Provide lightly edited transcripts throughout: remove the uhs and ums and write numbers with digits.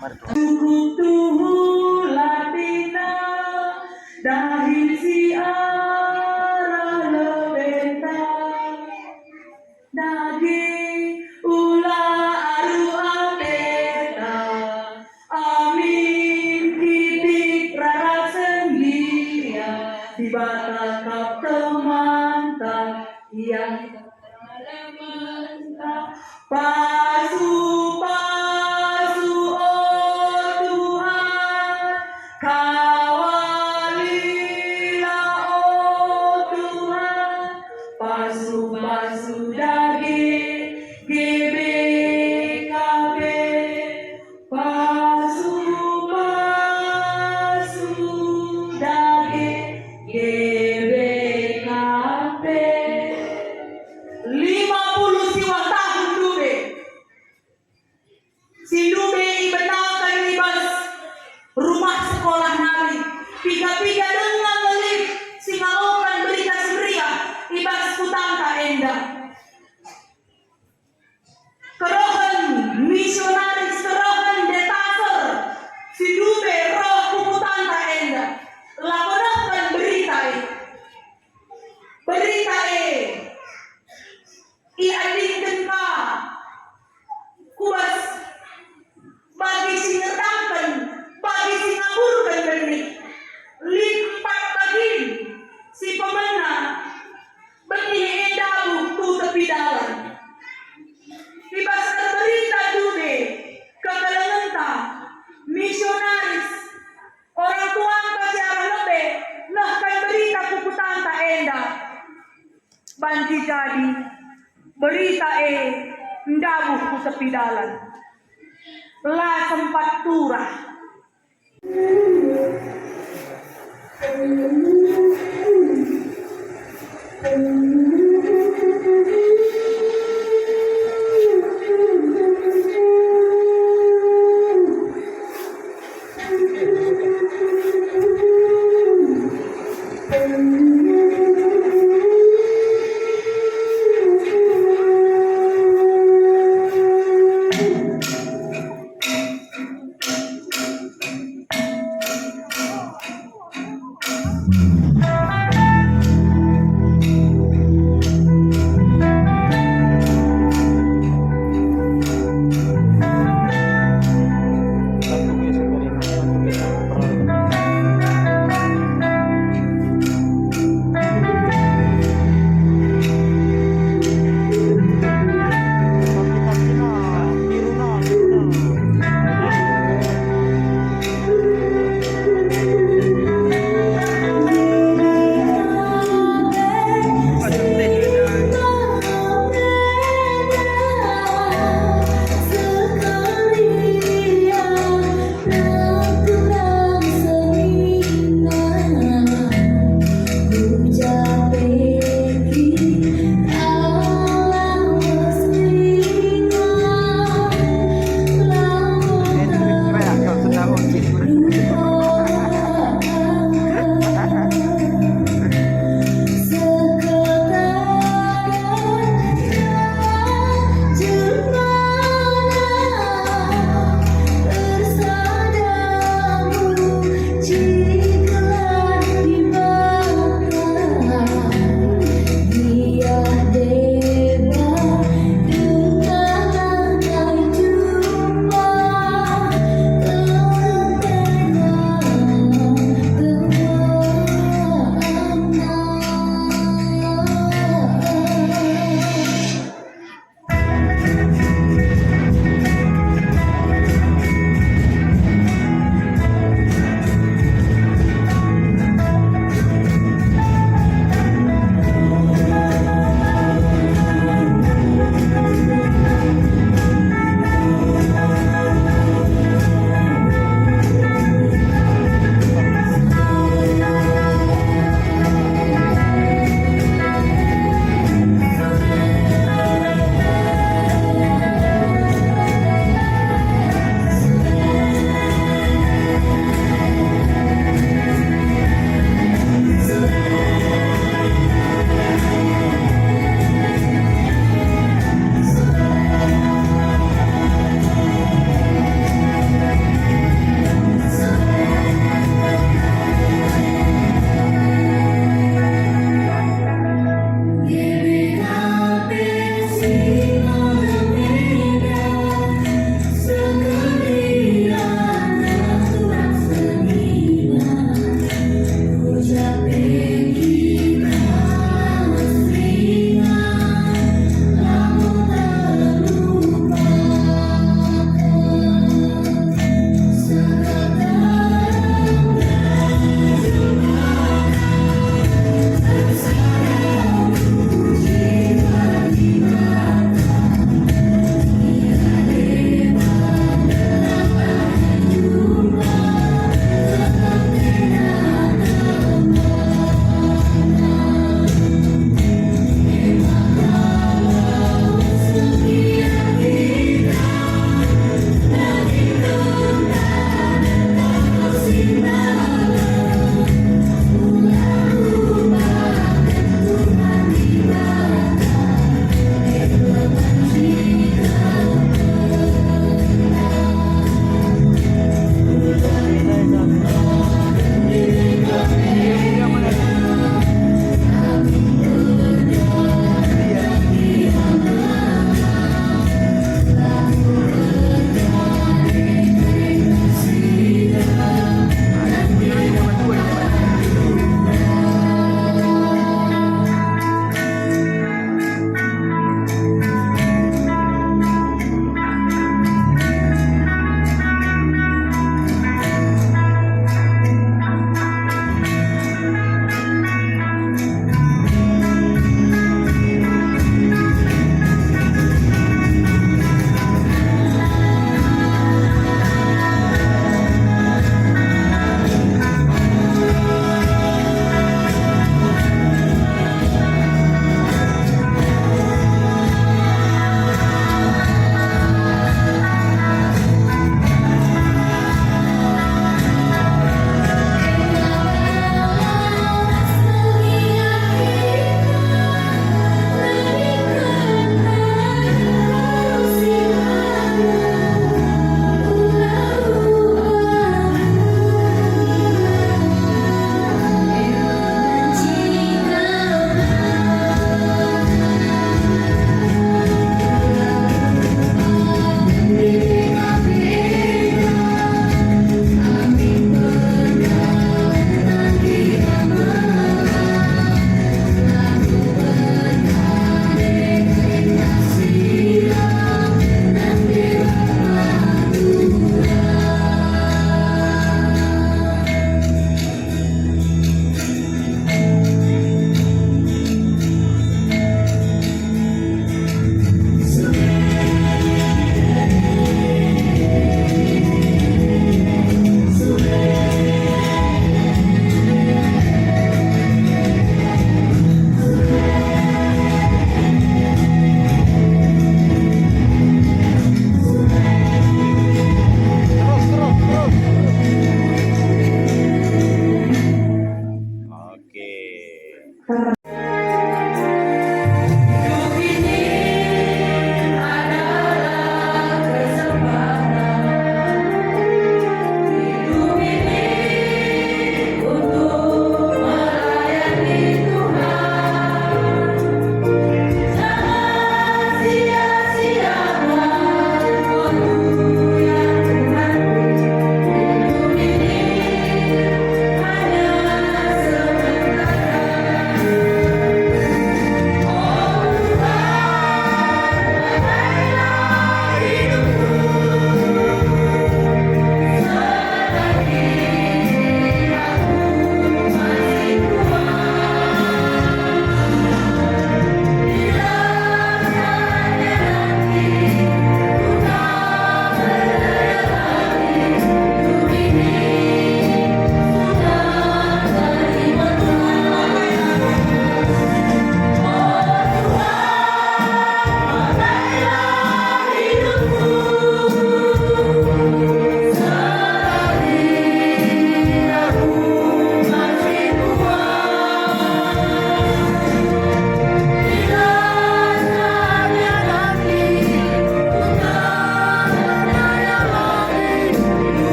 Tuhu latina dahil si arah lebentang nagi ula aru apeta amin titik rara sendia di batakap temantang yang mantap pasu oh Tuhan kawalilah oh Tuhan pasu daging GBKB pasu daging GBKB 50 siwa tahun Dube. Si Dube ibenarkan ibas rumah sekolah nari. Piga-piga dengan ngelik singaokan berita seria ibas kutangka enda. Kerohan misionaris kerohan detaser. Si Dube roh kutangka enda. Laporkan berita iadingkan ka kuas bagi singerangkan bagi singaburkan benih lipat bagi si pemenang benih edabu tu tepi dalam ibas berita Dube kekalengenta misionaris orang tua siara lebih nah kan berita kuputan tak enda banti jadi berita ndabuh ku tepi dalan la sempat turah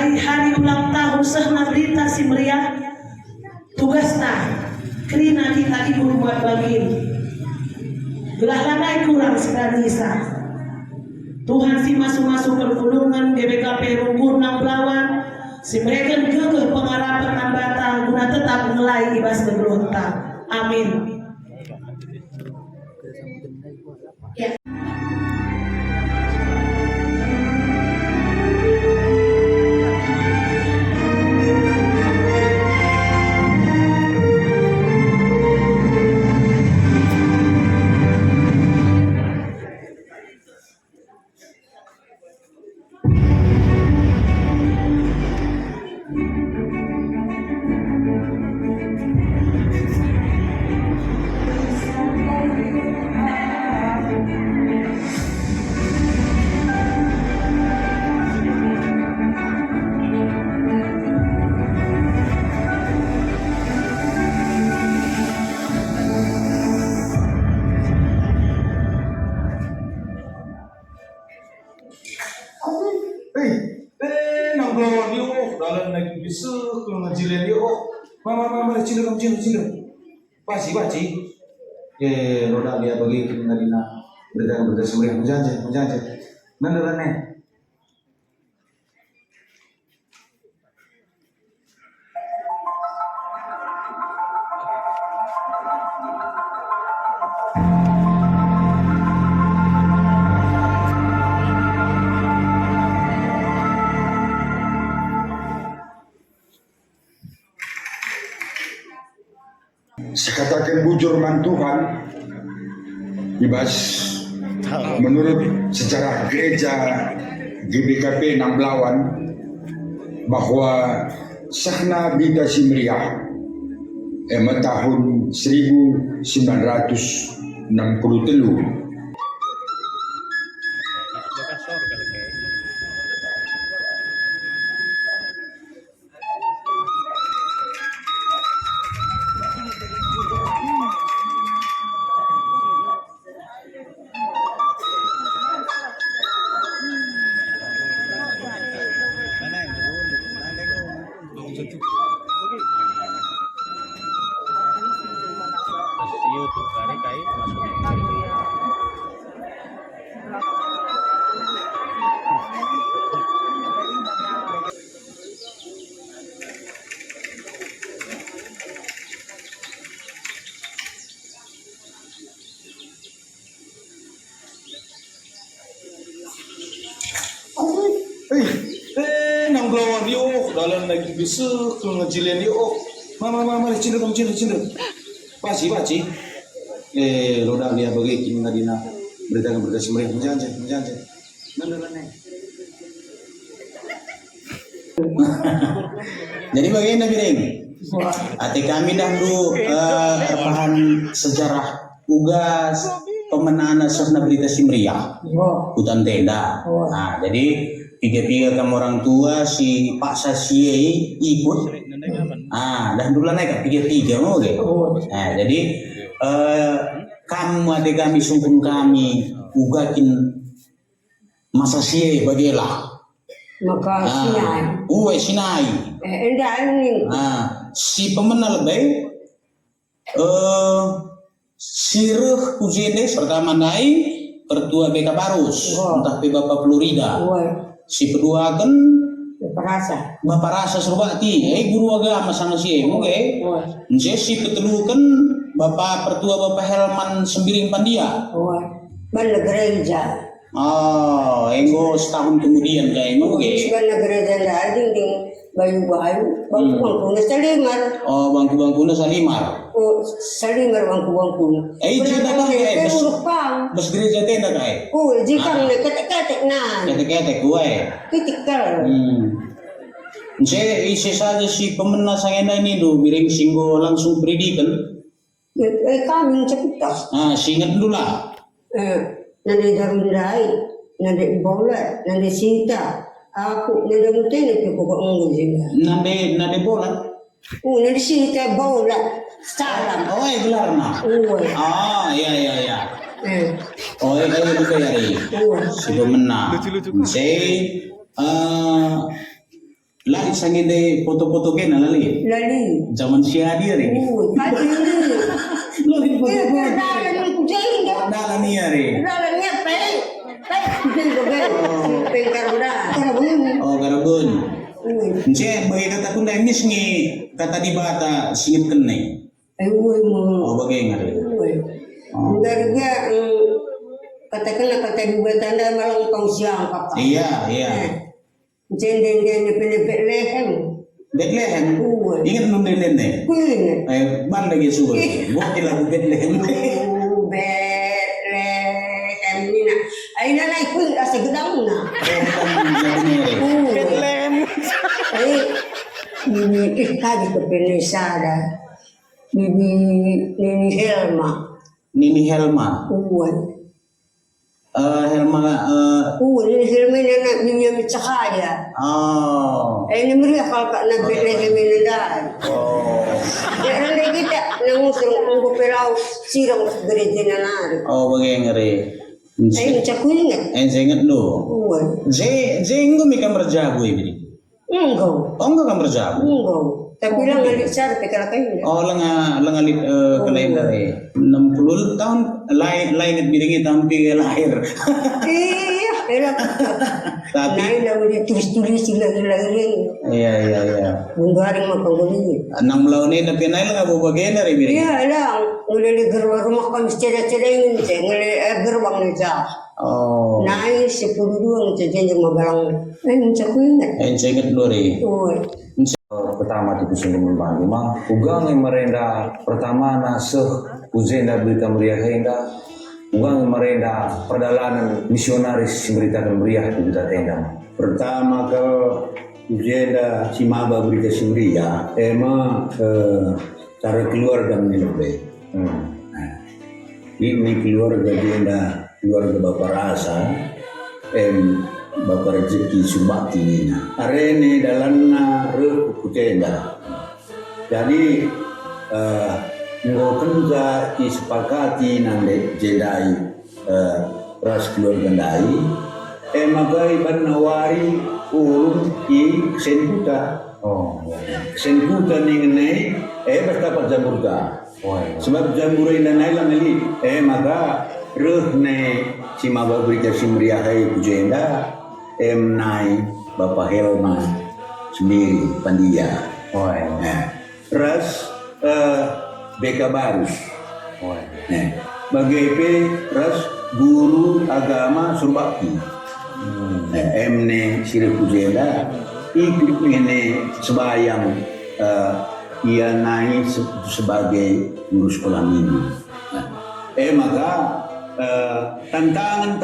hari-hari ulang tahun Sehna Berita Simria, tugasna kerina kita ibu buat bagin belah lanai kurang sekanisa Tuhan si masuk-masuk perpulungan GBKP Runggur nang Belawan si mereka kekeh pengarapan nambata guna tetap mulai ibas berontak. Amin. Ya. Nangglon yuk, dalam naik bisu, kalau ngajilan yuk, mama cina, pasti, roda dia bagi kita dina berita semua menjanja, nandarannya. Sekatakan bujur mantuhan ibas menurut sejarah gereja GBKP Nang Belawan bahwa Sehna Berita Simria tahun 1963 Nangglon yuk, dalam naik bisu, kalau ngajilan yuk, mama cina, pasti, roda dia bagi kita dina berita semua menjanja, nandarannya. Jadi bagaimana Biring? Ati kami dahulu repahan sejarah ugas pemenangan Sehna Berita Simria hutan tenda. Nah jadi tiga kamu orang tua si Pak Sasie ikut. Dan dulu naik tiga mau deh. Nah jadi kamu ati kami sungkun kami ugakin masa sie bagelah. Maka Sinai. Enggak ini. Si pemenang lebih sireh kujene pertama naik pertua BK Barus entah Bapak Florida. Si kedua kan Bapak Rasa Surbati, guru agama sama si si ketelu kan Bapak pertua Bapak Helman Sembiring Pandia. Balik gereja. Enggo setahun kemudian kayak enggo ge. Balik gereja ada dinding bayu-bayu, bangku-bangkunya salimar. Bangku-bangkunya salimar. Salimar bangku-bangkunya. Jika kayak bus gereja tenda kayak. Jika ketek-ketek nah. Ketek-ketek gue. Ketikal. Isi saja si pemenang saya ini do Biring singgo langsung predikan. Kami cepat. Singat dulu lah. Nanti darundai, nanti bola, nanti Sinta, aku nanti mutene ke kok ngomong juga. Nanti bola. Nanti Sinta bola, salam. Gelar nah. Iya. Itu kayak si pemenang. Lali sanginde foto-foto ke nalali. Lali. Zaman siya dia rin. Pati ini. Lali Dalan ng kucing. Dalan niya rin. Dalan niya, pay. Kucing ko ba? Pengkaruda. Karabun. Oh, garabun. Nche, bagi kata kunda emis ni kata di bata singit kenai. Ay, uy mo. Oh, bagi ngari. Uy. Darga, katakanlah kata di batanda malang pang siyang kapa. Iya, iya. Jenden dia pilih lehem. Bethlehem. Ingat nung Bethlehem nih? Kuing. Ban lagi suruh. Buat lagu Bethlehem. Bethlehem ni na. Ay nanay kuing asa gedang na. Bethlehem. Ay ini kali ke penisada. Nini Helma. Nini Helma. Uwan. Helma. Nini Helma ni anak Nini Cahaya. Oh. Ini meriah kalau Kak Nabi Bethlehem ini dah. Oh. Ya nanti kita nangusung unggu perau sirang gereja nanari. Oh, bagi ngari. Ay macam kuingat. Saya ingat lu. Uwan. Jenggo mi kamar jago ini. Enggak. Oh, enggak kamar jago. Enggak. Tapi lang ngalit sa pekala kayo. Oh, langalit kalain dari 60 tahun lain biringi tampi lahir. Iya, era. Tapi Nain daw di tulis-tulis sila rin. iya. Munggaring makanguli. 6 lawan ini tapi naik lang abo bagian dari biringi. Iya, lang. Ngulili rumah kami ceda-cedain niya. Ngulili gerbang niya. Oh. Nain 10 duang niya magalang. Ay, macam kuingat. Saya ingat lu ri. Uy. Pertama di Pusing Membantu mah ugang yang merenda pertama naseh uzenda berita meriah hingga ugang yang merenda perdalanan misionaris memberitakan meriah di Buta Tenda. Pertama ke Ujeda Simaba berita Simria, emang cara keluarga menilai. Ini keluarga jenda keluarga Bapak Rasa, Bapak Rezeki Sumbakti ini. Arene dalamna kutenda. Jadi ngokenja disepakati nande jedai ras keluarga dai. Magai banawari ulum i senkuta. Oh, Senkuta ningenai bertapat jamburga. Sebab jambur ini naila meli maka rehne si maba berita simria hai kujenda nai Bapak Helma sendiri Pandia. Ras BK Barus. Bagai ras guru agama Surbakti. Emne Siri Kujenda ikut ini sebayang ia naik sebagai guru sekolah minggu. Maka tantangan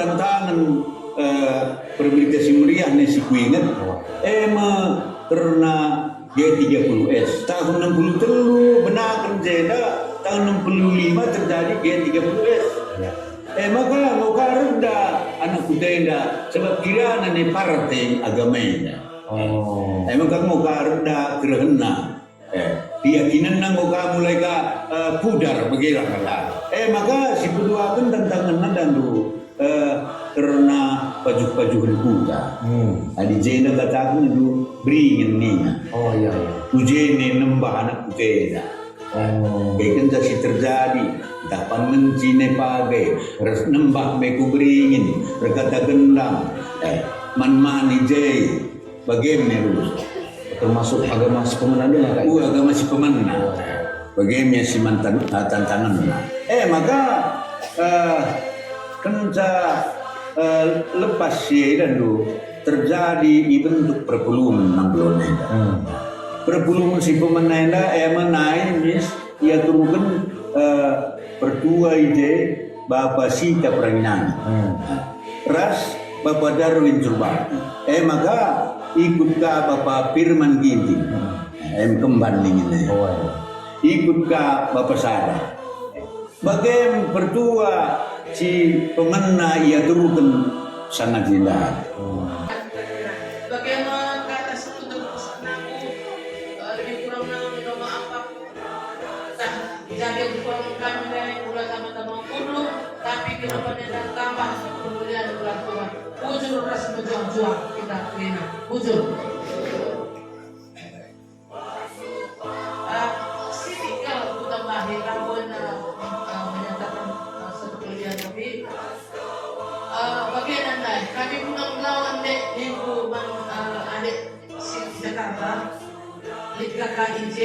perberita meriah nasi kuingat karena G30S tahun 63 benar kerja tahun 65 terjadi G30S. Maka mau karenda anak kutenda sebab kira nane partai agamanya. Maka mau karenda kerana keyakinan nang mau mulai pudar begitu lah. Maka si berdua pun tantangan dan dulu karena baju-baju kuda. Adi jena katakan itu beringin nih. oh iya. Ujene nembah anak kutenda. Kayak kan terjadi. Dapat mencine pagai, res nembah meku beringin, berkata gendam, man-mani jay, bagaimana lu? Termasuk agama si pemenang dia kan? Agama si pemenang, bagaimana si mantan tantangan. Maka kenca lepas sih dan lu terjadi dibentuk perpuluhan nangglonnya. Perpuluhan si pemenang menaik mis, ia turunkan pertua ide Bapak Sita Pranginani. Ras Bapak Darwin Surbakti. Maka ikut ke Bapak Firman Ginting. Kemban ini. Ikut ke Bapak Sada. Bagaimana pertua si pemena ia turunkan sangat jelas. Bagaimana kata seputar pesananku lebih kurang minta maaf jadi kurang kami dari ulah sama-sama kudu tapi kita pada tambah kemudian ulah Tuhan bujur ras berjuang kita kena bujur Liga KIJ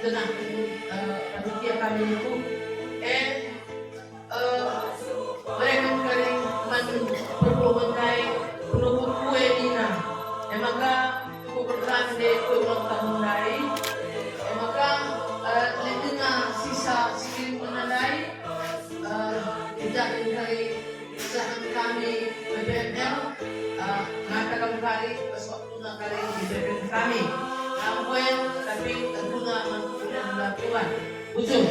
tenang panitia kami itu mereka kering perpuluhan kue dina maka keberkahan de ulang tahun dari maka di tengah sisa siling menandai tidak dari usahaan kami BBML mengatakan kali sesuatu kali di BBM kami namun tapi tentunya sudah melakukan ujung.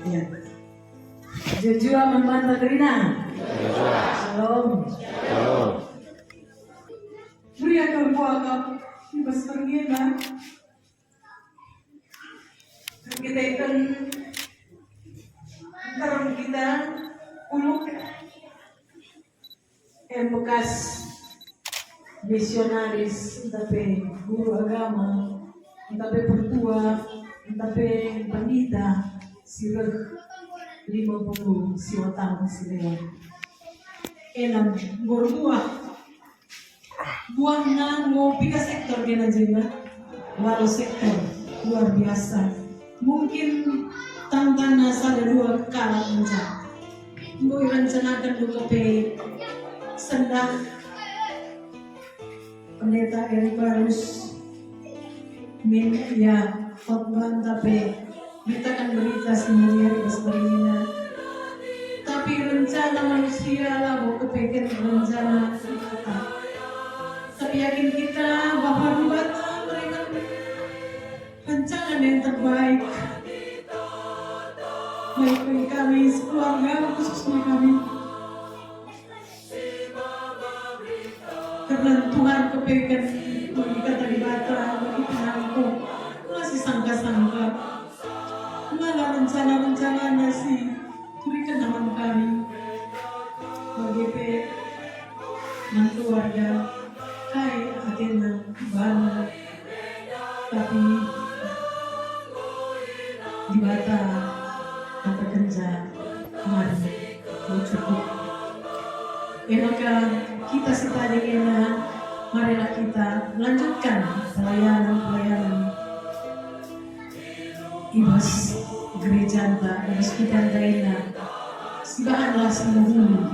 Ya. Jujua membantah Rina. Shalom. Beri akan buat ibas pergian. Kita akan terang kita uluk yang bekas misionaris, tapi guru agama, tapi pertua, tapi pendeta, sirah 50 siwatang sila. Enam buah na ngopi ke sektor dia najina, lalu sektor luar biasa. Mungkin tangkana sa dua kalah menca. Mo rencanakan buka pe sendak pendeta Eric Barus min ya khotbah tapi kita kan berita sendiri ibas berina. Tapi rencana manusia lah mau kepikir rencana kita. Tapi yakin kita bahwa bata mereka rencana yang terbaik. Baik bagi kami sekeluarga, khususnya kami. Karena Tuhan kepikir bagi kata di bata, bagi penangku masih sangka-sangka. Malah rencana-rencana nasi berikan nama kami bagi dan keluarga kai akhirnya bana tapi di bata kata kerja mari cukup maka kita sepadan enak marilah kita lanjutkan pelayanan ibas gereja anda ibas kita daina sibahanlah semua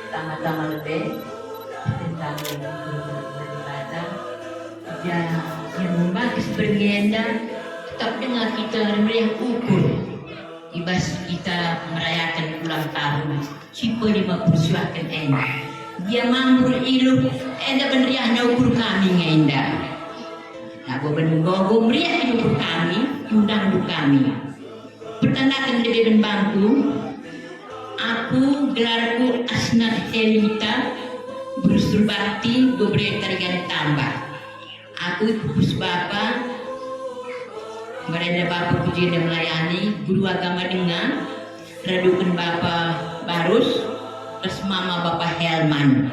tama-tama lebih tentang ibadah yang membahas bergenda tetap dengan kita melihat ukur ibas kita merayakan ulang tahun siapa 50 suakan enda dia mampu ilu enda benriahnya ukur kami enda aku menunggu meriah ukur kami undang kami pertandakan lebih bantu aku gelarku Asnat Elita berusur bakti beberapa tarikan tambah aku pupus bapa mereka bapa puji dan melayani guru agama dengan radukan bapa Barus terus mama bapa Helman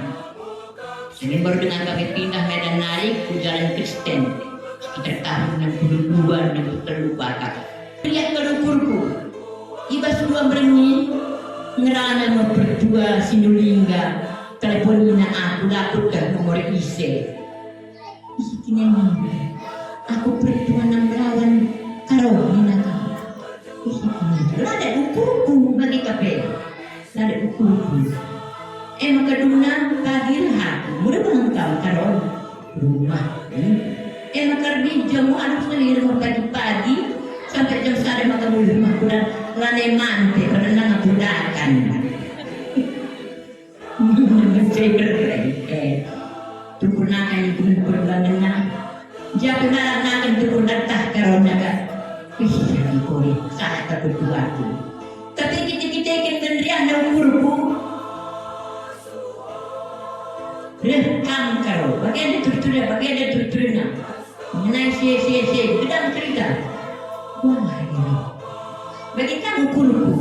ini baru dengan kami pindah Medan Narik ke jalan Kristen sekitar tahun 62 63 bakal lihat kerukurku iba sudah berenyi ngerana nomor berdua sinulingga teleponina aku dapur ke nomor ise istinya aku berdua nang melawan karo nina kamu istinya lada ukurku bagi kape lada ukurku maka duna pagi aku mudah mengengkau karo rumah maka di jamu anak sendiri mau pagi-pagi sampai jam sore maka mulai rumah kuda lane mante karena nggak budakan mencari berkait tukunakan itu berbangunnya jauh nakan tukunan tak karena kan bisa dikori saat tertuaku tapi kita kan kendrian dan kurbu rekam karo bagian tertuturnya mengenai si gedang cerita wah ini bagi kamu kulku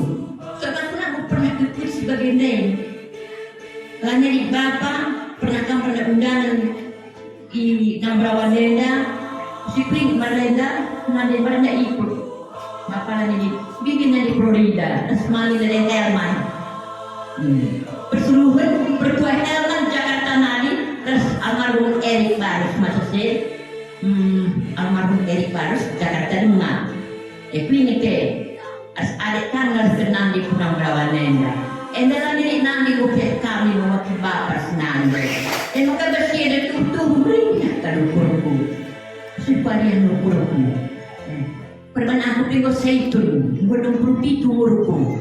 sebab aku pernah ditulis sebagai name hanya di bapak pernah undangan di Nambrawanenda si Pring Malenda nanti pada ikut bapak Florida, Asmani dari Herman. Perseluruhan Pertua Herman Jakarta Nari, terus almarhum Erik Barus maksudnya, almarhum Erik Barus Jakarta Lima. Pingi ke, as adik tanggal kenal di Punang Brawanenda. Enda lagi nanti bukit kami mewakili bapak senanda. Maka bersih ada tutup berinya taruh supaya nukurku. Perban aku tengok seitun, belum berpitu muruku.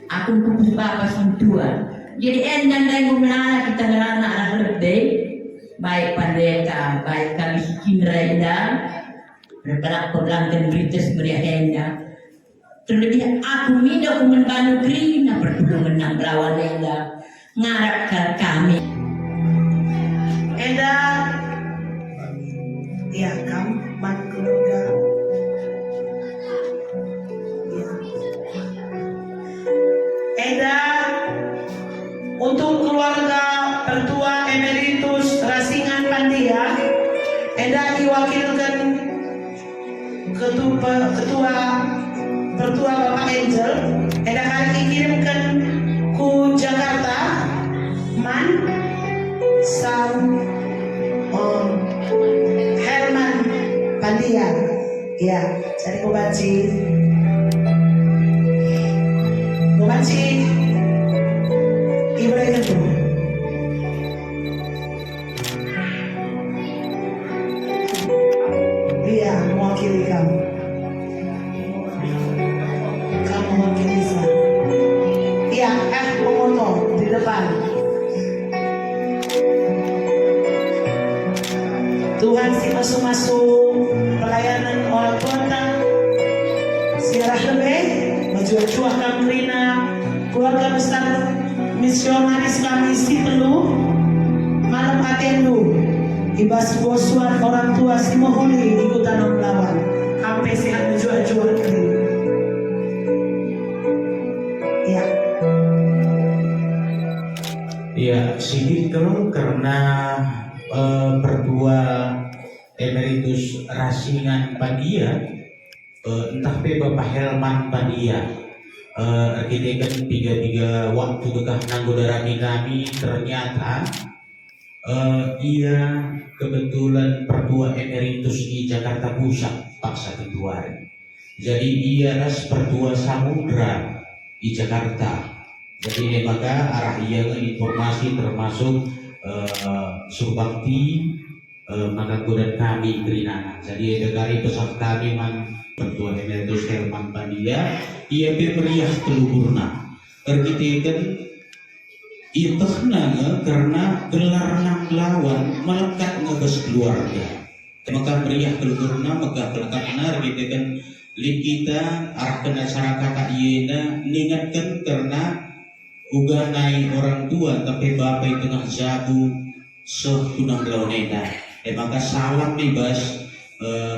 Aku kupus bapak sentua. Jadi endan dan gumana kita ngerana arah lebih baik pandeta, baik kami Cindra Indah, berperak pegang berita meriah Indah. Terlebih aku minta aku membantu Grina pertolongan menang lawan Indah ngarap ke kami. Eda, ya kamu man keluarga. Ya. Eda, untuk keluarga Pertua Emeritus Rasingan Pandia, Eda diwakilkan ketua Pertua Bapak Angel, Eda kali dikirimkan ku Jakarta, Man, Sam, Herman Pandia, ya, cari kubaci, ibu itu. Iya, mewakili kamu. Kamu mewakili saya. Iya, pemoto di depan. Tuhan si masuk-masuk pelayanan orang tua siarah lebih menjual Kamrina keluarga besar misionaris kami si Telu malam atendu ibas bosuan orang tua si Moholi ikutan melawan sampai sehat menjual kering. Ya. Ya, sedikit dong karena Pertua Emeritus Rasingan Pandia, entah pe Bapak Helman Pandia, kita kan tiga waktu dekah nanggodara kami ternyata ia kebetulan Pertua Emeritus di Jakarta Pusat Paksa Ketuari. Jadi ia ras Pertua Samudra di Jakarta. Jadi maka arah ia informasi termasuk Surbakti maka dan kami Gerinana. Jadi dari pesan kami man Pertua Emeritus Herman Pandia ia meriah keluburna terkitikan itu karena gelar nang lawan melekat ngebes keluarga maka meriah keluburna maka pelekatna gitu kan kita arah kena cara kata iena ningatkan karena uga naik orang tua tapi bapak tengah jabu sekunang launeda. Maka salam bebas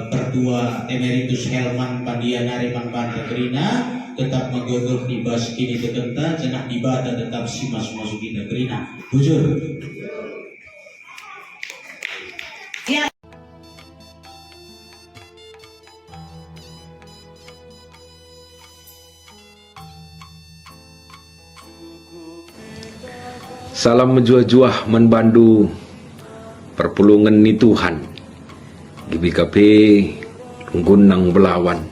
Pertua Emeritus Helman Pandia Nariman Pandagrina tetap menggogol bebas kini tegenta cenah ibadah tetap simas masuk kita Grina. Bujur. Ya. Salam menjuah-juah menbandu perpulungan ni Tuhan GBKP Gunang Belawan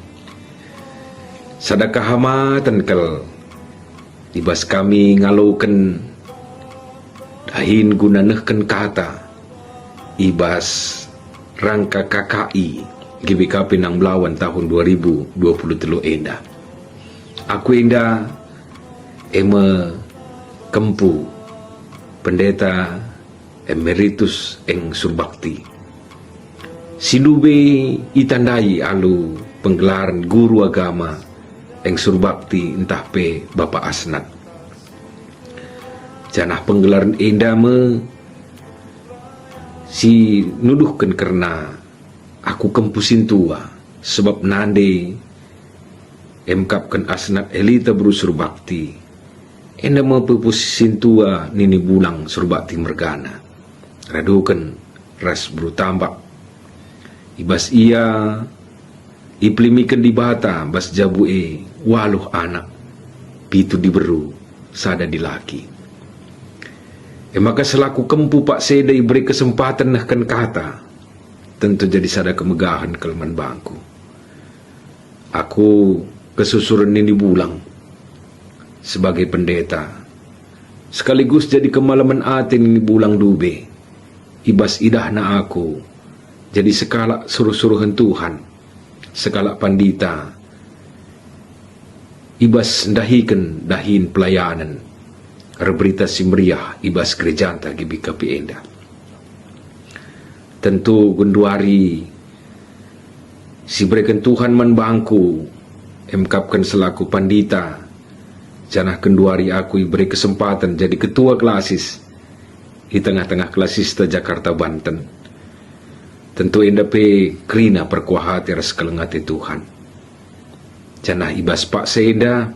sadakah hama tenkel ibas kami ngalaukan dahin gunanehken kata ibas rangka KKI GBKP Nang Belawan tahun 2023 enda aku enda eme kempu Pendeta Emeritus Eng Surbakti Sinube itandai alu penggelaran guru agama Eng Surbakti entah pe Bapak Asnat janah penggelaran endame si nuduhkan karena aku kempusin tua sebab nande emkapkan Asnat Elita Bru Surbakti enda mempupusin tua nini bulang Surbakti mergana radukan ras Bru tambak ibas ia iplimikan di bata bas jabu waluh anak pitu diberu sada di laki. Maka selaku kempu Pak Seda beri kesempatan nahkan kata, tentu jadi sada kemegahan kelman bangku. Aku kesusuran ini bulang sebagai pendeta, sekaligus jadi kemalaman atin ini bulang dube, ibas idahna aku jadi sekala suruh-suruhan Tuhan, sekala pandita ibas dahikan dahin pelayanan reberita simriah ibas gerejanta gibi kapi enda. Tentu gunduari si berikan Tuhan man bangku emkapkan selaku pandita janah kenduari aku beri kesempatan jadi ketua klasis di tengah-tengah klasista Jakarta Banten. Tentu enda pe krina perkuahati ras kelengati Tuhan. Janah ibas Pak Seda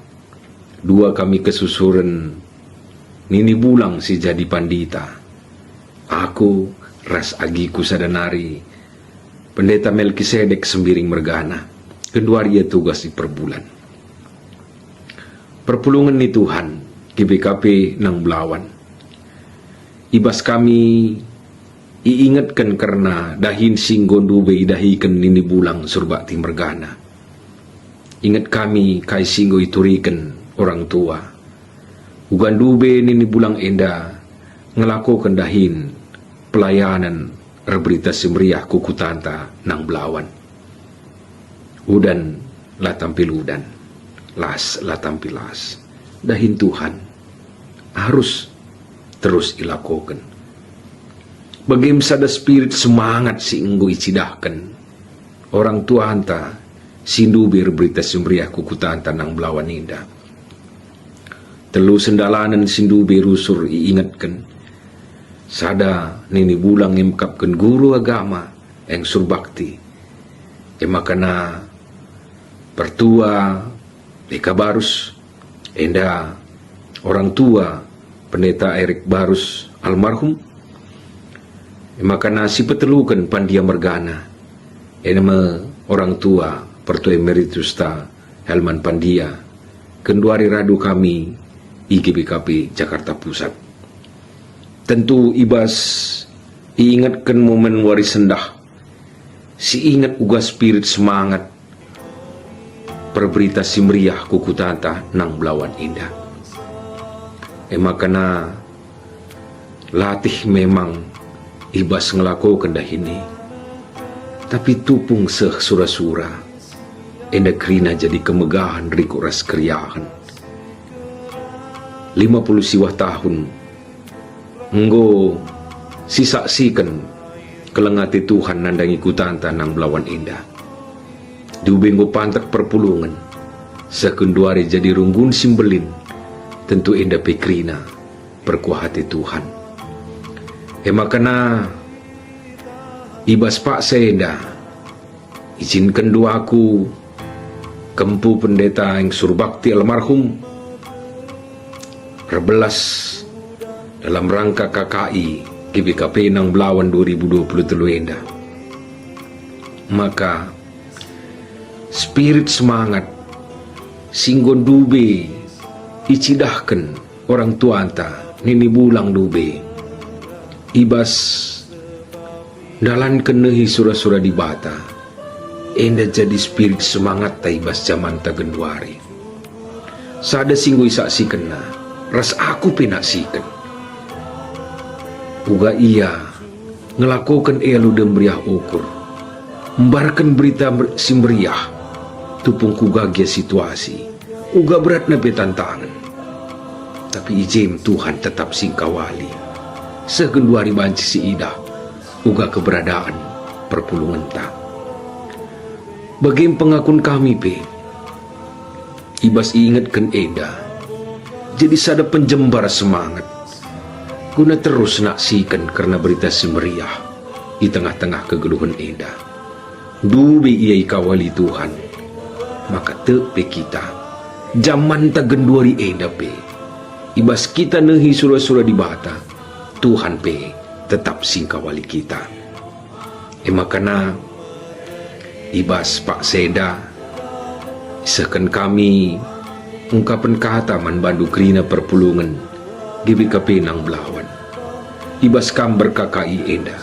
dua kami kesusuran nini bulang si jadi pandita. Aku ras agiku sadanari pendeta Melkisedek sembiring mergana. Kedua dia tugas di perbulan. Perpulungan ni Tuhan GBKP nang Belawan. Ibas kami iingatkan karena dahin singgon dube dahikan nini bulang surbakti mergana. Ingat kami kai singgo iturikan orang tua. Ugan dube nini bulang enda ngelakukan dahin pelayanan reberita semriah kuku tanta nang Belawan. Udan lah tampil udan, las lah tampil las. Dahin Tuhan harus terus ilakokan. Bagaimana sada spirit semangat si enggo icidahkan orang tua hanta sindu berberita semriah kuku tanta nang Belawan indah. Telu sendalanan sindu berusur iingatkan sada nini bulang emkapkan guru agama yang surbakti emakana pertua Eka Barus enda orang tua pendeta Erik Barus almarhum emakana si petelukan pandia mergana enama orang tua pertua emeritus ta Helman Pandia kenduari radu kami IGBKP Jakarta Pusat. Tentu ibas iingatkan momen waris sendah, si ingat uga spirit semangat perberita simriah kuku tanta nang Belawan indah. Emakana latih memang ibas ngelakukan dah ini, tapi tupung seh sura-sura enda krina jadi kemegahan riku ras kriahan. 50 siwah tahun enggo sisaksikan kelengati Tuhan nandangi kutanta nang Belawan indah. Diubenggo pantak perpulungan sekenduari jadi runggun simbelin tentu indah pekrina perkuahati Tuhan. Emakana ibas Pak Seda izinkan doaku kempu pendeta yang surbakti almarhum rebelas dalam rangka KKI GBKP nang Belawan 2023 enda. Maka spirit semangat singgon dube icidahkan orang tuanta nini bulang dube ibas dalan kenehi sura-sura di bata enda jadi spirit semangat ta ibas zaman ta genduari sada singgo isaksikan na ras aku penaksikan uga ia ngelakukan elu dembriah ukur membarkan berita simbriah tupung kugagia situasi uga berat nabe tantangan tapi ijem Tuhan tetap singkawali segenduari banci si idah uga keberadaan perpulungan tak bagaim pengakun kami pe ibas ingatkan eda jadi sada penjembar semangat guna terus naksikan karena berita semeriah di tengah-tengah kegeluhan eda dubi ia ikawali Tuhan maka tepe kita zaman tagenduari eda pe ibas kita nehi sura-sura di bata Tuhan pe tetap singkawali kita emakana ibas Pak Seda, isahkan kami ungkapan kata man bandu kerina perpulungan GBKP nang Belawan. Ibas kam berkakai enda.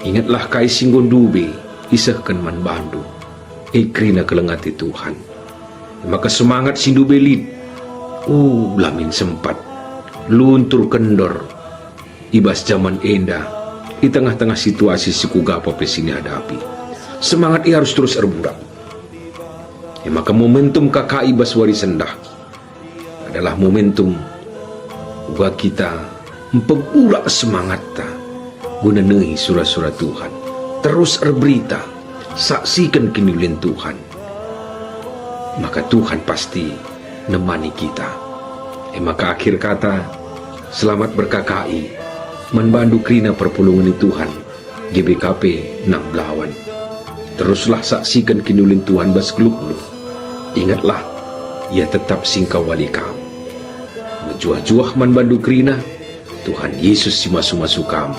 Ingatlah kai singgon dube, isahkan man bandu. Kerina kelengati Tuhan. Maka semangat sindu belit. Lamin sempat. Luntur kendor. Ibas zaman enda. Di tengah-tengah situasi sikugapa pesini hadapi. Semangat ia harus terus erbudak. Maka momentum KKI Baswari Sendah adalah momentum uga kita mempegulak semangat ta guna nehi surah-surah Tuhan. Terus erberita, saksikan kemuliaan Tuhan. Maka Tuhan pasti nemani kita. Maka akhir kata, selamat berKKI, membantu kerina perpulungan Tuhan, GBKP nang Belawan. Teruslah saksikan kemuliaan Tuhan bas keluk-keluk. Ingatlah, ia tetap singkau wali kamu. Menjuah-juah man bandu kerina, Tuhan Yesus si masu-masu kamu.